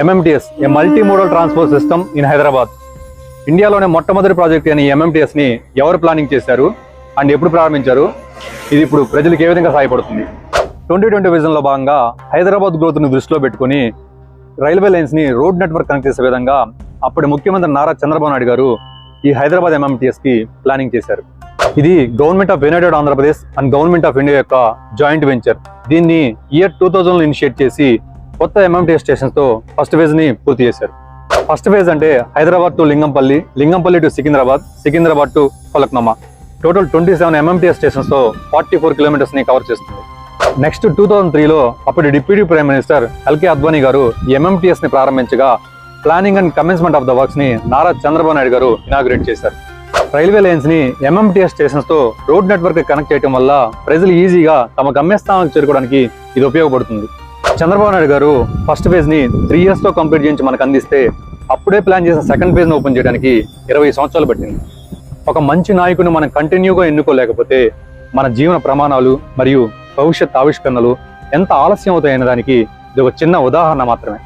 MMTS, a multi modal transport system in Hyderabad. ఇండియాలోనే మొట్టమొదటి project అయిన MMTS ని ఎవరు ప్లానింగ్ చేశారు అండ్ ఎప్పుడు ప్రారంభించారు, ఇది ఇప్పుడు ప్రజలకు ఏ విధంగా సహాయపడుతుంది? 2020 విజన్ లో భాగంగా హైదరాబాద్ గ్రోత్ ను దృష్టిలో పెట్టుకుని రైల్వే లైన్స్ ని రోడ్ నెట్వర్క్ కనెక్ట్ చేసే విధంగా అప్పటి ముఖ్యమంత్రి నారా చంద్రబాబు నాయుడు గారు ఈ హైదరాబాద్ MMTS కి ప్లానింగ్ చేశారు. ఇది government of united Andhra Pradesh and government of India యొక్క జాయింట్ వెంచర్. దీన్ని ఇయర్ 2000 లో ఇనిషియేట్ చేసి కొత్త MMTS స్టేషన్స్ తో ఫస్ట్ ఫేజ్ ని పూర్తి చేశారు. ఫస్ట్ ఫేజ్ అంటే Hyderabad to Lingampalli, Lingampalli to Secunderabad, Secunderabad to Falaknuma. Total 27 MMTS stations తో 44 కిలోమీటర్స్ ని కవర్ చేస్తుంది. నెక్స్ట్ 2003లో అప్పటి deputy prime minister L K Advani గారు ఈ MMTS ని ప్రారంభించగా planning and commencement of the works ని నారా చంద్రబాబు నాయుడు గారు ఇనాగ్రేట్ చేశారు. రైల్వే లైన్స్ ని MMTS స్టేషన్స్ తో రోడ్ నెట్వర్క్ కనెక్ట్ చేయడం వల్ల ప్రజలు ఈజీగా తమ గమ్యస్థానాలకు చేరుకోవడానికి ఇది ఉపయోగపడుతుంది. చంద్రబాబు నాయుడు గారు ఫస్ట్ ఫేజ్ ని 3 years తో కంప్లీట్ చేయించి మనకు అందిస్తే అప్పుడే ప్లాన్ చేసిన సెకండ్ ఫేజ్ ని ఓపెన్ చేయడానికి 20 సంవత్సరాలు పట్టింది. ఒక మంచి నాయకుని మనం కంటిన్యూగా ఎన్నుకోలేకపోతే మన జీవన ప్రమాణాలు మరియు భవిష్యత్ ఆవిష్కరణలు ఎంత ఆలస్యం అవుతాయనే దానికి ఇది ఒక చిన్న ఉదాహరణ మాత్రమే.